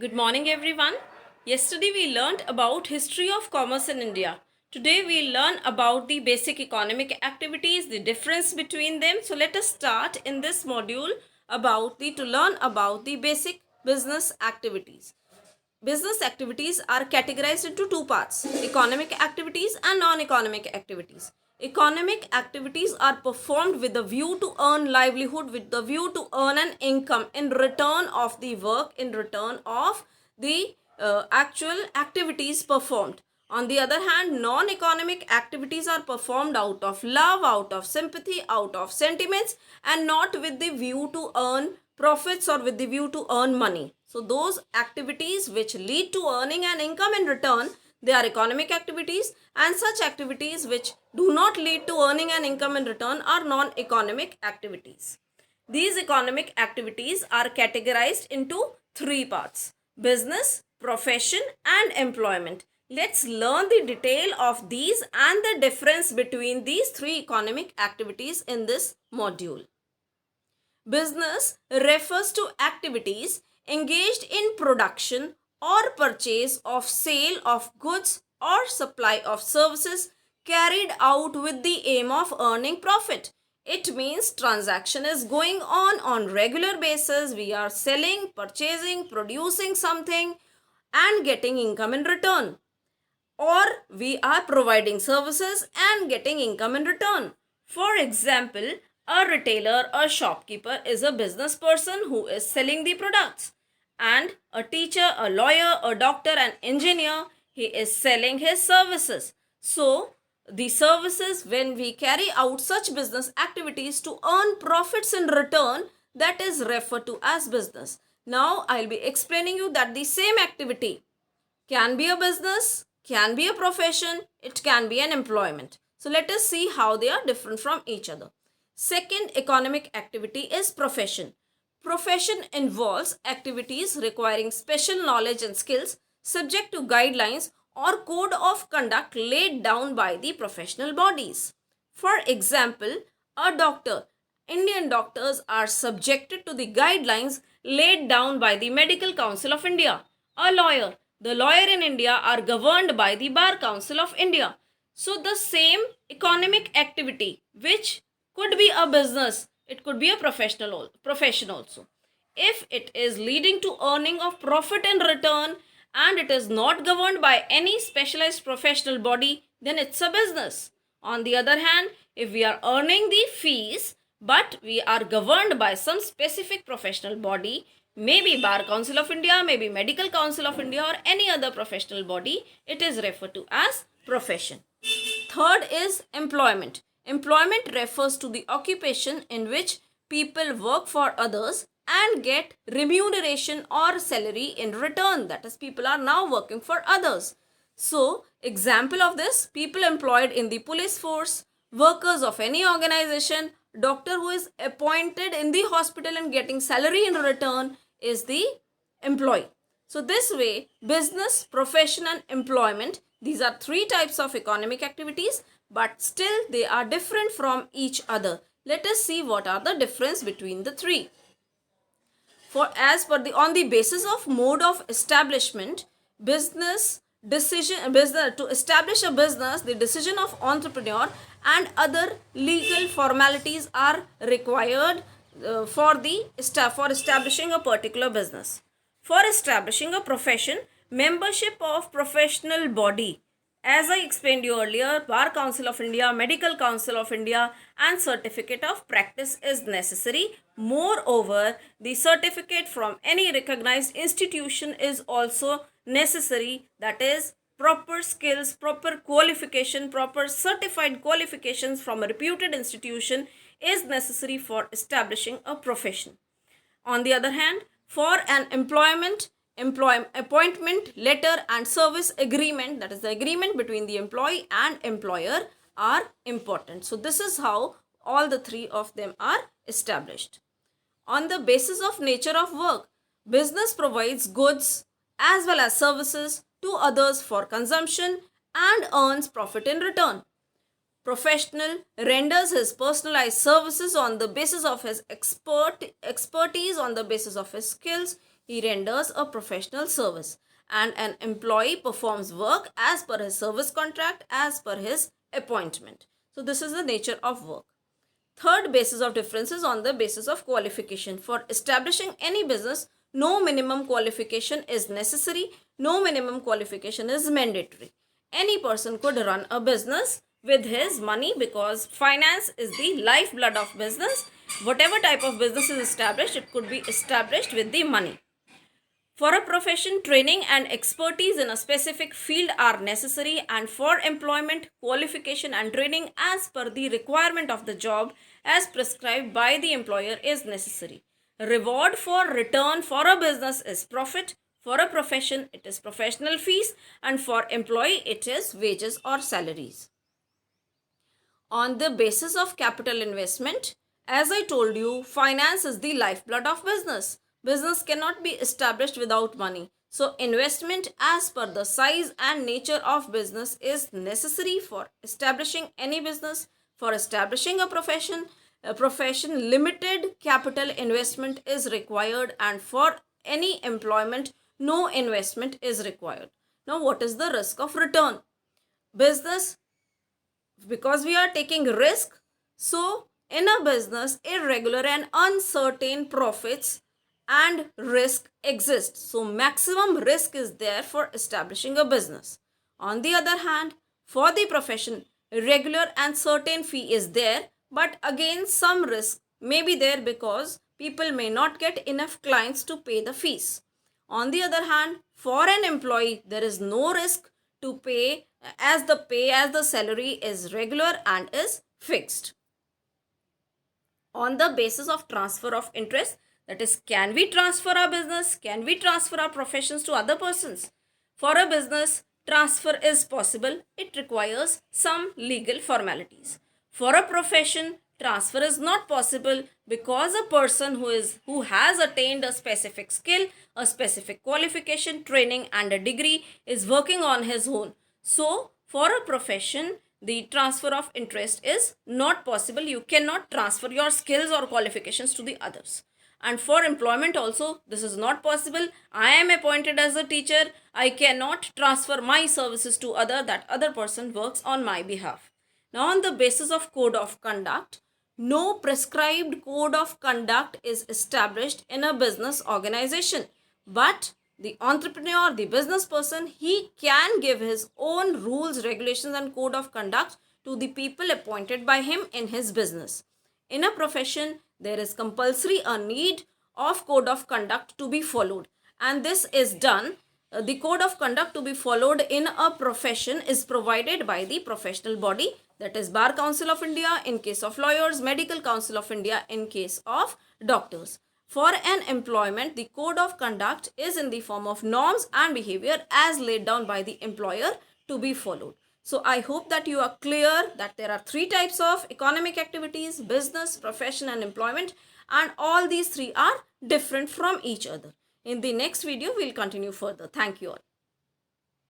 Good morning everyone. Yesterday we learned about history of commerce in India. Today we learn about the basic economic activities, the difference between them. So let us start in this module to learn about the basic business activities. Business activities are categorized into two parts: economic activities and non-economic activities. Economic activities are performed with the view to earn livelihood, with the view to earn an income in return of the work, in return of the actual activities performed. On the other hand, non-economic activities are performed out of love, out of sympathy, out of sentiments, and not with the view to earn profits or with the view to earn money. So those activities which lead to earning an income in return, they are economic activities, and such activities which do not lead to earning an income in return are non-economic activities. These economic activities are categorized into three parts: business, profession, and employment. Let's learn the detail of these and the difference between these three economic activities in this module. Business refers to activities engaged in production or purchase of sale of goods or supply of services carried out with the aim of earning profit. It means transaction is going on regular basis. We are selling, purchasing, producing something and getting income in return, or we are providing services and getting income in return. For example, a retailer or shopkeeper is a business person who is selling the products, and a teacher, a lawyer, a doctor, an engineer, he is selling his services. So the services, when we carry out such business activities to earn profits in return, that is referred to as business. Now I'll be explaining you that the same activity can be a business, can be a profession, it can be an employment. So let us see how they are different from each other. Second economic activity is profession. Profession involves activities requiring special knowledge and skills subject to guidelines or code of conduct laid down by the professional bodies. For example, a doctor. Indian doctors are subjected to the guidelines laid down by the Medical Council of India. A lawyer. The lawyer in India are governed by the Bar Council of India. So the same economic activity, which could be a business, it could be a profession also. If it is leading to earning of profit in return and it is not governed by any specialized professional body, then it's a business. On the other hand, if we are earning the fees but we are governed by some specific professional body, maybe Bar Council of India, maybe Medical Council of India, or any other professional body, it is referred to as profession. Third is employment. Employment refers to the occupation in which people work for others and get remuneration or salary in return. That is, people are now working for others. So, example of this: people employed in the police force, workers of any organization, doctor who is appointed in the hospital and getting salary in return is the employee. So this way, business, profession and employment, these are three types of economic activities, but still they are different from each other. Let us see what are the difference between the three. For as per the on the basis of mode of establishment, business to establish a business, the decision of entrepreneur and other legal formalities are required for establishing a particular business. For establishing a profession, membership of professional body, as I explained you earlier, Bar Council of India, Medical Council of India and certificate of practice is necessary. Moreover, the certificate from any recognized institution is also necessary, that is proper skills, proper qualification, proper certified qualifications from a reputed institution is necessary for establishing a profession. On the other hand, for an appointment letter and service agreement, that is the agreement between the employee and employer, are important. So this is how all the three of them are established. On the basis of nature of work, business provides goods as well as services to others for consumption and earns profit in return. Professional renders his personalized services on the basis of his expertise, on the basis of his skills. he renders a professional service, and an employee performs work as per his service contract, as per his appointment. So this is the nature of work. Third basis of difference is on the basis of qualification. For establishing any business, no minimum qualification is necessary, no minimum qualification is mandatory. Any person could run a business with his money, because finance is the lifeblood of business. Whatever type of business is established, it could be established with the money. For a profession, training and expertise in a specific field are necessary, and for employment, qualification and training as per the requirement of the job as prescribed by the employer is necessary. Reward for return for a business is profit, for a profession it is professional fees, and for employee it is wages or salaries. On the basis of capital investment, as I told you, finance is the lifeblood of business. Business cannot be established without money. So investment as per the size and nature of business is necessary for establishing any business. For establishing a profession limited capital investment is required, and for any employment no investment is required. Now what is the risk of return? Business, because we are taking risk, so in a business irregular and uncertain profits and risk exist. So maximum risk is there for establishing a business. On the other hand, for the profession, regular and certain fee is there, but again some risk may be there because people may not get enough clients to pay the fees. On the other hand, for an employee, there is no risk to pay, as the salary is regular and is fixed. On the basis of transfer of interest, that is, can we transfer our business, can we transfer our professions to other persons? For a business, transfer is possible. It requires some legal formalities. For a profession, transfer is not possible, because a person who has attained a specific skill, a specific qualification, training and a degree is working on his own. So for a profession, the transfer of interest is not possible. You cannot transfer your skills or qualifications to the others. And for employment also, this is not possible. I am appointed as a teacher. I cannot transfer my services to that other person works on my behalf. Now on the basis of code of conduct, no prescribed code of conduct is established in a business organization, but the entrepreneur, the business person, he can give his own rules, regulations and code of conduct to the people appointed by him in his business. In a profession, there is compulsory a need of code of conduct to be followed, and this is done. The code of conduct to be followed in a profession is provided by the professional body, that is Bar Council of India in case of lawyers, Medical Council of India in case of doctors. For an employment, the code of conduct is in the form of norms and behavior as laid down by the employer to be followed. So I hope that you are clear that there are three types of economic activities: business, profession and employment, and all these three are different from each other. In the next video, we will continue further. Thank you all.